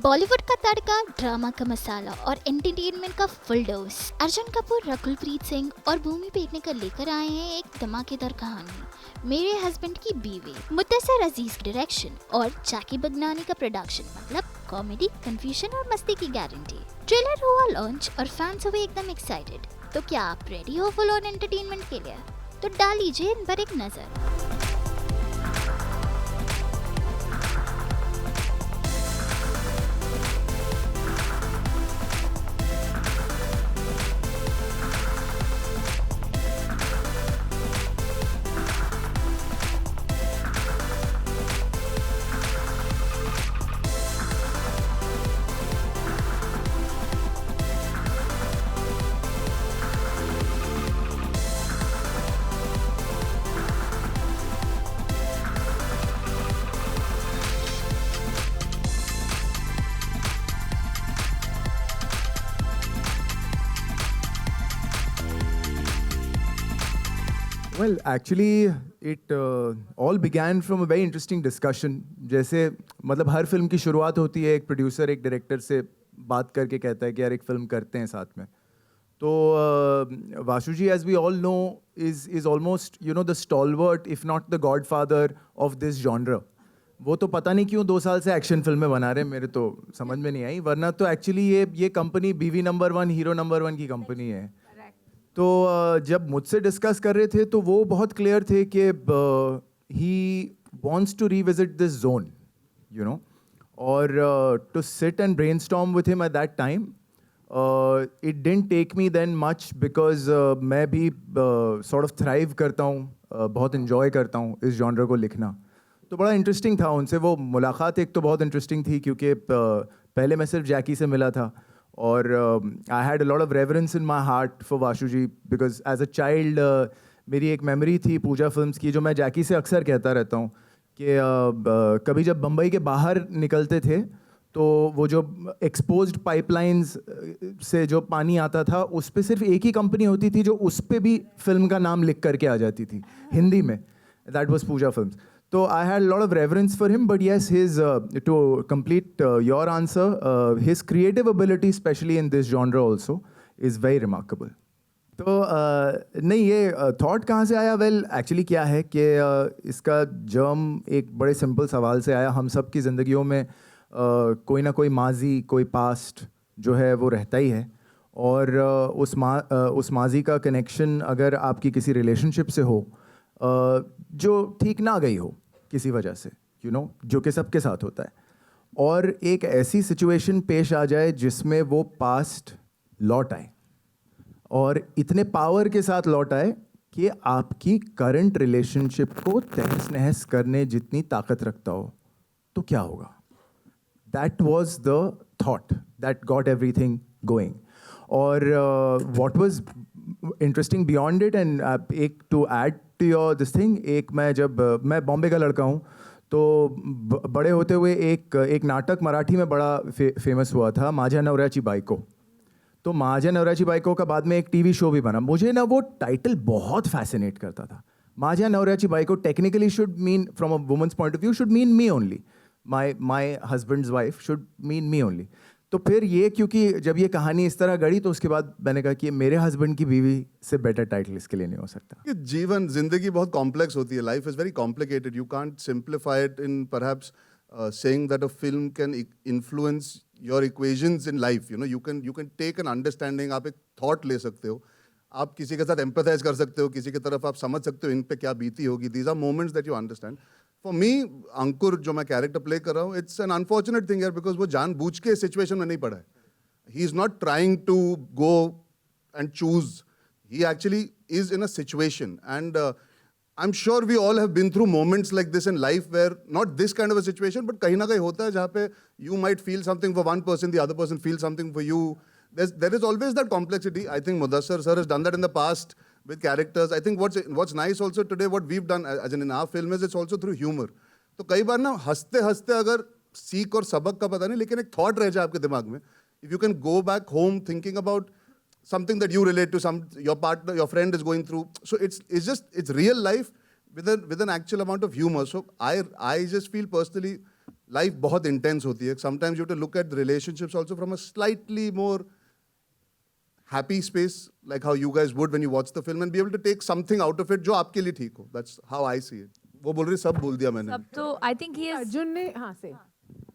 बॉलीवुड का तड़का, ड्रामा का मसाला और एंटरटेनमेंट का फुल डोज। अर्जुन कपूर, रकुलप्रीत सिंह और भूमि पेडनेकर लेकर आए हैं एक धमाकेदार कहानी, मेरे हस्बैंड की बीवी। मुद्दसर अजीज की डायरेक्शन और जैकी बगनानी का प्रोडक्शन, मतलब कॉमेडी, कंफ्यूजन और मस्ती की गारंटी। ट्रेलर हुआ लॉन्च और फैंस हुए एकदम एक्साइटेड। तो क्या आप रेडी हो फुल ऑन एंटरटेनमेंट के लिए? तो डाल लीजिए इन पर एक नजर। Well, actually, it all began from a very interesting discussion. जैसे मतलब हर फिल्म की शुरुआत होती है, एक प्रोड्यूसर एक डायरेक्टर से बात करके कहता है कि यार एक फिल्म करते हैं साथ में. तो वासु जी, as we all know, is almost the stalwart, if not the godfather of this genre. वो तो पता नहीं क्यों 2 साल से एक्शन फिल्में बना रहे हैं, मेरे तो समझ में नहीं आई. वरना तो एक्चुअली ये कंपनी बीवी नंबर 1, हीरो नंबर 1 की कंपनी है. तो जब मुझसे डिस्कस कर रहे थे तो वो बहुत क्लियर थे कि he wants to revisit this zone, और to sit and brainstorm with him at that time. It didn't take me then much because मैं भी सॉर्ट ऑफ थ्राइव करता हूँ, बहुत इन्जॉय करता हूँ इस जॉनर को लिखना. तो बड़ा इंटरेस्टिंग था उनसे वो मुलाकात. एक तो बहुत इंटरेस्टिंग थी क्योंकि पहले मैं सिर्फ जैकी से मिला था, और I had a lot of reverence in my heart for Vasu ji, because as a child मेरी एक मेमोरी थी पूजा फिल्म्स की, जो मैं जैकी से अक्सर कहता रहता हूँ कि कभी जब बम्बई के बाहर निकलते थे तो वो जो एक्सपोज्ड पाइपलाइंस से जो पानी आता था, उस पर सिर्फ एक ही कंपनी होती थी जो उस पर भी फिल्म का नाम लिख करके आ जाती थी हिंदी में. That was Pooja films. So I had a lot of reverence for him, but yes, his to complete your answer, his creative ability, especially in this genre, also is very remarkable. तो नहीं, ये थॉट कहाँ से आया? Well, actually क्या है कि इसका जर्म एक बड़े सिंपल सवाल से आया. हम सब की ज़िंदगियों में कोई ना कोई माजी, कोई पास्ट जो है वो रहता ही है, और उस माजी का कनेक्शन अगर आपकी किसी रिलेशनशिप से हो जो ठीक ना गई हो किसी वजह से, जो कि सबके साथ होता है, और एक ऐसी सिचुएशन पेश आ जाए जिसमें वो पास्ट लौट आए, और इतने पावर के साथ लौट आए कि आपकी करंट रिलेशनशिप को तहस नहस करने जितनी ताकत रखता हो, तो क्या होगा? That was the thought that got everything going. और what was interesting beyond it, and एक to add to your this thing, एक मैं बॉम्बे का लड़का हूँ, तो बड़े होते हुए एक नाटक मराठी में बड़ा फेमस हुआ था, माझ्या नवऱ्याची बायको. तो माझ्या नवऱ्याची बायको का बाद में एक टीवी शो भी बना. मुझे ना वो टाइटल बहुत फैसिनेट करता था. माझ्या नवऱ्याची बायको technically should mean, from a women's point of view, should mean me only. My husband's wife should mean me only. तो फिर ये, क्योंकि जब ये कहानी इस तरह गढ़ी, तो उसके बाद मैंने कहा कि मेरे हस्बैंड की बीवी से बेटर टाइटल इसके लिए नहीं हो सकता. कि जीवन, जिंदगी बहुत कॉम्प्लेक्स होती है. Life is very complicated. You can't simplify it in perhaps saying that a film can influence your equations in life. You can take an understanding. आप एक थॉट ले सकते हो, आप किसी के साथ एम्पैथाइज कर सकते हो, किसी की तरफ आप समझ सकते हो इन पे क्या बीती होगी. These are moments that you understand. For me, Ankur जो मैं कैरेक्टर प्ले कर रहा हूँ, इट्स एन अनफॉर्चुनेट थिंग यार, बिकॉज वो जानबूझ के सिचुएशन में नहीं पड़ा है. He is not trying to go and choose. He actually is in a situation. And I'm sure we all have been through moments like this in life where, not this kind of a situation, but kahin na kahin hota hai jahan pe you might feel something for one person, the other person feels something for you. There is always that complexity. I think Mudassar sir has done that in the past with characters. I think what's nice also today, what we've done as in our film, is it's also through humor. तो कई बार ना हंसते हंसते अगर सीख और सबक का पता नहीं, लेकिन एक थॉट रह जाए आपके दिमाग में. If you can go back home thinking about something that you relate to, your partner, your friend is going through. So it's real life with an actual amount of humor. So I just feel personally life बहुत intense होती है. Sometimes you have to look at the relationships also from a slightly more happy space, like how you guys would when you watch the film, and be able to take something out of it जो आपके लिए ठीक हो. That's how I see it. वो बोल रही सब बोल दिया मैंने. सब तो I think he is. Arjun ने हाँ से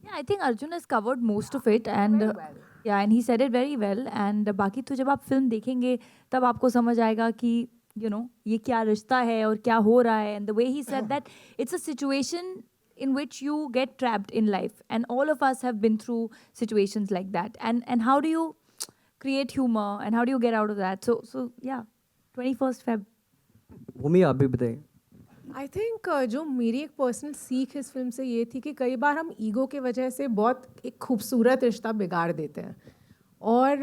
Yeah, I think Arjun has covered most of it, and yeah, and he said it very well. And बाकी तो जब आप फिल्म देखेंगे तब आपको समझ आएगा कि ये क्या रिश्ता है और क्या हो रहा है. And the way he said that it's a situation in which you get trapped in life, and all of us have been through situations like that. And how do you create humor, and how do you get out of that? So yeah, 21st Feb. भूमि आप भी बताइए. I think जो मेरी एक personal सीख इस film से ये थी कि कई बार हम ईगो के वजह से बहुत एक खूबसूरत रिश्ता बिगाड़ देते हैं. और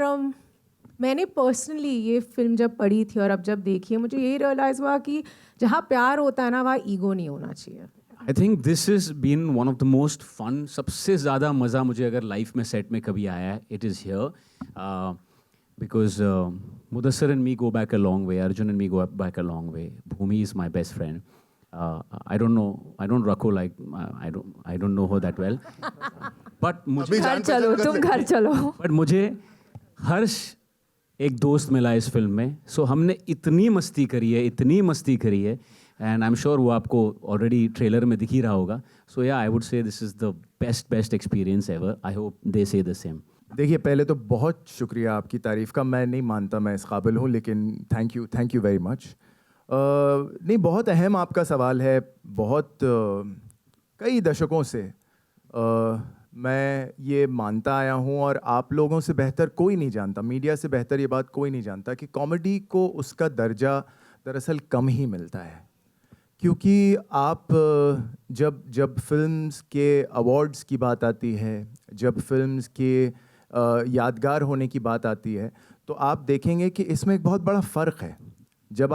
मैंने पर्सनली ये फिल्म जब पढ़ी थी और अब जब देखी है, मुझे यही रियलाइज़ हुआ कि जहाँ प्यार होता है ना, वहाँ ईगो नहीं होना चाहिए. I think this is been one of the most fun. सबसे ज़्यादा मज़ा मुझे अगर लाइफ में सेट में कभी आया है, it is here because Mudassar and me go back a long way, Arjun and me go back a long way, Bhumi is my best friend. I don't Rako like, I don't know her that well. But मुझे घर चलो, तुम घर चलो. But मुझे हर्ष एक दोस्त मिला इस फिल्म में. So हमने इतनी मस्ती करी है, and I'm sure वो आपको already trailer में दिख ही रहा होगा. So yeah, I would say this is the best experience ever. I hope they say the same. देखिए, पहले तो बहुत शुक्रिया आपकी तारीफ़ का. मैं नहीं मानता मैं इस काबिल हूँ, लेकिन थैंक यू वेरी मच. नहीं, बहुत अहम आपका सवाल है. बहुत कई दशकों से मैं ये मानता आया हूँ, और आप लोगों से बेहतर कोई नहीं जानता, मीडिया से बेहतर ये बात कोई नहीं जानता कि कॉमेडी को उसका दर्जा दरअसल कम ही मिलता है. क्योंकि आप जब फिल्म्स के अवार्ड्स की बात आती है, जब फिल्म्स के यादगार होने की बात आती है, तो आप देखेंगे कि इसमें एक बहुत बड़ा फ़र्क है. जब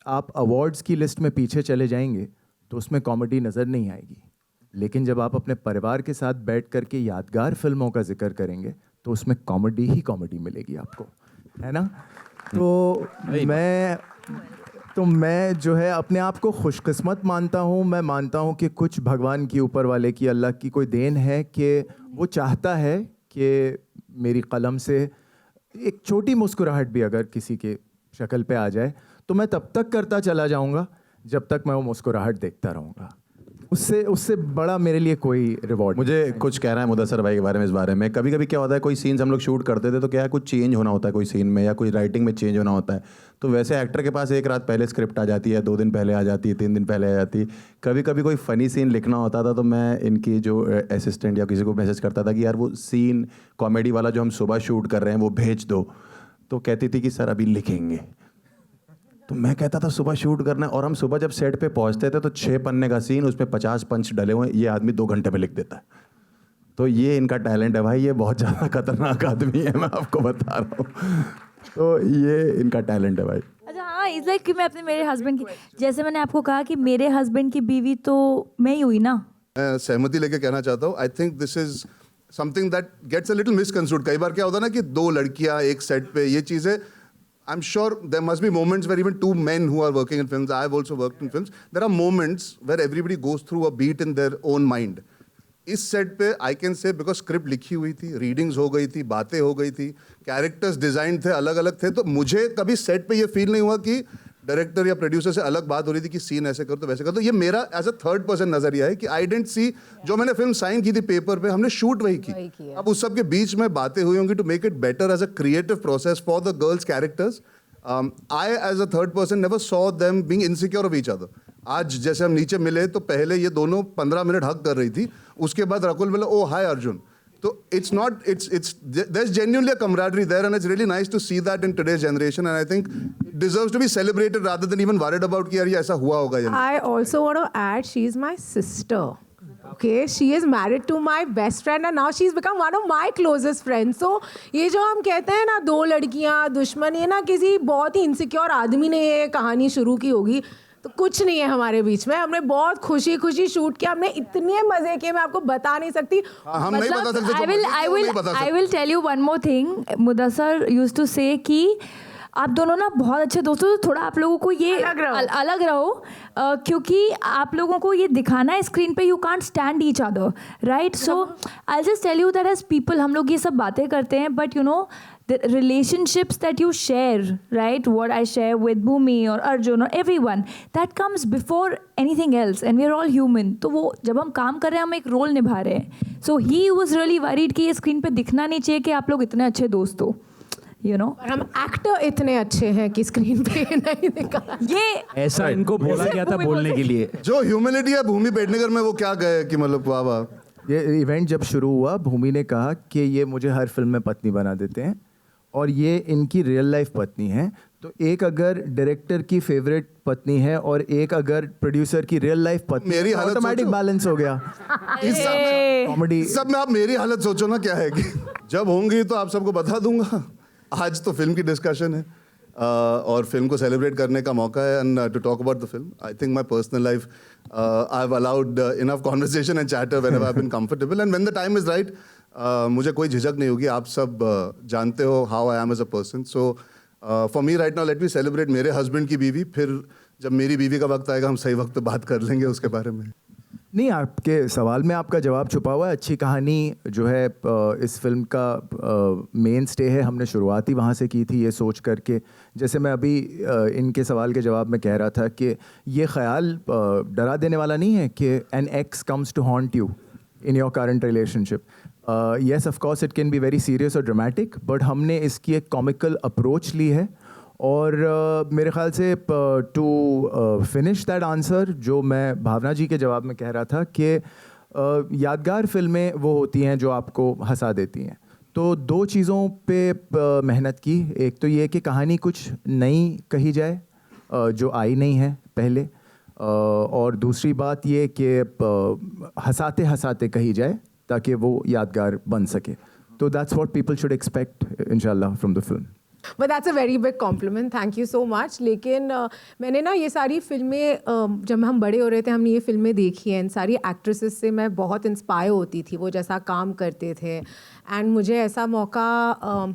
आप अवार्ड्स की लिस्ट में पीछे चले जाएंगे तो उसमें कॉमेडी नज़र नहीं आएगी. लेकिन जब आप अपने परिवार के साथ बैठ कर के यादगार फिल्मों का जिक्र करेंगे तो उसमें कॉमेडी ही कॉमेडी मिलेगी आपको, है ना. तो मैं जो है अपने आप को खुशकिस्मत मानता हूँ. मैं मानता हूँ कि कुछ भगवान की, ऊपर वाले की, अल्लाह की कोई देन है कि वो चाहता है कि मेरी कलम से एक छोटी मुस्कुराहट भी अगर किसी के शक्ल पे आ जाए तो मैं तब तक करता चला जाऊंगा जब तक मैं वो मुस्कुराहट देखता रहूँगा. उससे बड़ा मेरे लिए कोई रिवॉर्ड. मुझे कुछ कहना है मुदस्सर भाई के बारे में. इस बारे में कभी कभी क्या होता है, कोई सीन्स हम लोग शूट करते थे तो क्या है, कुछ चेंज होना होता है कोई सीन में, या कोई राइटिंग में चेंज होना होता है. तो वैसे एक्टर के पास एक रात पहले स्क्रिप्ट आ जाती है, 2 दिन पहले आ जाती है, 3 दिन पहले आ जाती है. कभी कभी कोई फ़नी सीन लिखना होता था तो मैं इनकी जो असिस्टेंट या किसी को मैसेज करता था कि यार वो सीन कॉमेडी वाला जो हम सुबह शूट कर रहे हैं वो भेज दो. तो कहती थी कि सर अभी लिखेंगे. तो मैं कहता था सुबह शूट करना है, और हम सुबह जब सेट पे पहुंचते थे तो 6 पन्ने का सीन, उसमें 50 पंच डले हुए, ये आदमी 2 घंटे में लिख देता है. तो ये इनका टैलेंट है भाई. ये बहुत ज़्यादा खतरनाक आदमी है, मैं आपको बता रहा हूँ. तो ये इनका टैलेंट है भाई. अच्छा हाँ, इस लाइक कि मैं मेरे हस्बैंड की, जैसे मैंने आपको कहा कि मेरे हस्बैंड की बीवी तो मैं ही हुई ना. मैं सहमति लेके कहना चाहता हूँ. I think this is something that gets a little misconstrued. कई बार क्या होता है ना कि 2 लड़कियाँ एक सेट पे, ये चीज़ें I'm sure there must be moments where even 2 men who are working in films, I've also worked in films, there are moments where everybody goes through a beat in their own mind. इस set पे I can say because script लिखी हुई थी, readings हो गई थी, बातें हो गई थी, कैरेक्टर्स डिजाइन थे, अलग अलग थे, तो मुझे कभी सेट पे ये फील नहीं हुआ कि डायरेक्टर या प्रोड्यूसर से अलग बात हो रही थी कि सीन ऐसे कर तो वैसे कर तो. ये मेरा एज अ थर्ड पर्सन नजरिया है कि आई डेंट सी, जो मैंने फिल्म साइन की थी पेपर पे, हमने शूट वही की. अब उस सब के बीच में बातें हुई होंगी to make it better as a creative process for the girls characters. I as a third person never saw them being insecure of each other. आज जैसे हम नीचे मिले तो पहले ये दोनों 15 मिनट हक कर रही थी, उसके बाद रकुल बोला ओ हाय अर्जुन. तो it's there's genuinely a camaraderie there, and it's really nice to see that in today's generation, and I think it deserves to be celebrated rather than even worried about कि यार ये ऐसा हुआ होगा या नहीं. I also want to add, she is my sister. Okay, she is married to my best friend and now she's become one of my closest friends. So ये जो हम कहते हैं ना 2 लड़कियां दुश्मन, ये ना किसी बहुत ही इनसिक्योर आदमी ने ये कहानी शुरू की होगी. तो कुछ नहीं है हमारे बीच में. हमने बहुत खुशी शूट किया, हमने इतने मजे किए मैं आपको बता नहीं सकती. हम नहीं बता सकते. I will tell you one more thing. Mudassar used to say कि आप दोनों ना बहुत अच्छे दोस्त हो, तो थोड़ा आप लोगों को ये अलग रहो क्योंकि आप लोगों को ये दिखाना है स्क्रीन पे, you can't stand each other, right? So I just tell you that as people हम लोग ये सब बातें करते हैं, but you know the relationships that you share, right? What I share with Bhumi or Arjun or everyone, that comes before anything else, and we're all human. तो वो जब हम काम कर रहे हैं हम एक रोल निभा रहे हैं. So he was really worried कि ये स्क्रीन पे दिखना नहीं चाहिए कि आप लोग इतने अच्छे दोस्त हो, you know. और हम एक्टर इतने अच्छे हैं कि स्क्रीन पे नहीं दिखा. ये ऐसा इनको बोला गया था बोलने के लिए. जो ह्यूमिलिटी है भूमि पेडनेकर में, वो क्या गए कि मतलब वाह वाह. ये इवेंट जब शुरू हुआ, भूमि ने कहा कि ये मुझे हर फिल्म में पत्नी बना देते हैं और ये इनकी रियल लाइफ पत्नी है. तो एक अगर डायरेक्टर की फेवरेट पत्नी है और एक अगर प्रोड्यूसर की रियल लाइफ पत्नी, मेरी हालत ऑटोमेटिक सोचो. बैलेंस हो गया. इस सब में, कॉमेडी इस सब में आप मेरी हालत सोचो ना क्या है कि जब होंगी तो आप सबको बता दूंगा. आज तो फिल्म की डिस्कशन है और फिल्म को सेलिब्रेट करने का मौका है, and to talk about the film. I think my personal life I have allowed enough conversation and chatter whenever I have been comfortable, and when the time is right मुझे कोई झिझक नहीं होगी. आप सब जानते हो how I am as a person. So for me right now let me celebrate मेरे हस्बैंड की बीवी. फिर जब मेरी बीवी का वक्त आएगा हम सही वक्त पे बात कर लेंगे उसके बारे में. नहीं, आपके सवाल में आपका जवाब छुपा हुआ है. अच्छी कहानी जो है इस फिल्म का मेन स्टे है. हमने शुरुआत ही वहाँ से की थी, ये सोच करके, जैसे मैं अभी इनके सवाल के जवाब में कह रहा था कि ये ख्याल डरा देने वाला नहीं है कि an ex comes to haunt you in your current relationship. Yes, of course it can be very serious और ड्रामेटिक, बट हमने इसकी एक कॉमिकल अप्रोच ली है. और मेरे ख्याल से टू फिनिश दैट आंसर, जो मैं भावना जी के जवाब में कह रहा था कि यादगार फिल्में वो होती हैं जो आपको हंसा देती हैं. तो दो चीज़ों पे मेहनत की. एक तो ये कि कहानी कुछ नई कही जाए जो आई नहीं है पहले, और दूसरी बात ये कि हंसाते हंसाते कही जाए ताकि वो यादगार बन सके. तो that's what people should expect इंशाल्लाह from the film. But that's a very big compliment, thank you so much. लेकिन मैंने ना ये सारी फिल्में जब हम बड़े हो रहे थे हमने ये फिल्में देखी हैं. इन सारी एक्ट्रेसेस से मैं बहुत इंस्पायर होती थी, वो जैसा काम करते थे. एंड मुझे ऐसा मौका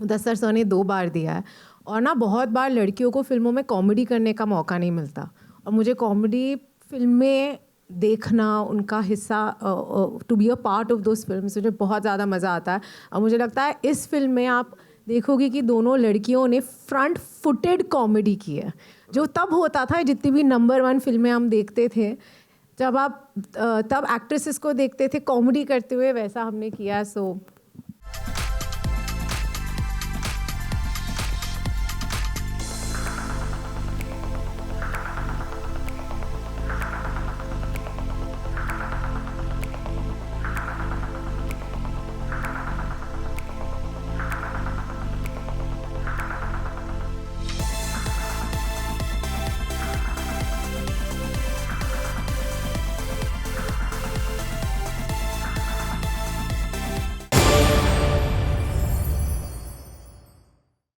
मुदस्सर सर ने 2 बार दिया है. और ना बहुत बार लड़कियों को फिल्मों में कॉमेडी करने का मौका नहीं मिलता, और मुझे कॉमेडी फिल्में देखना, उनका हिस्सा, to be a part of those films, मुझे बहुत ज़्यादा मज़ा आता है. और मुझे लगता है इस फिल्म में आप देखोगे कि दोनों लड़कियों ने फ्रंट फुटेड कॉमेडी की है, जो तब होता था जितनी भी नंबर 1 फिल्में हम देखते थे, जब आप तब एक्ट्रेसेस को देखते थे कॉमेडी करते हुए, वैसा हमने किया. सो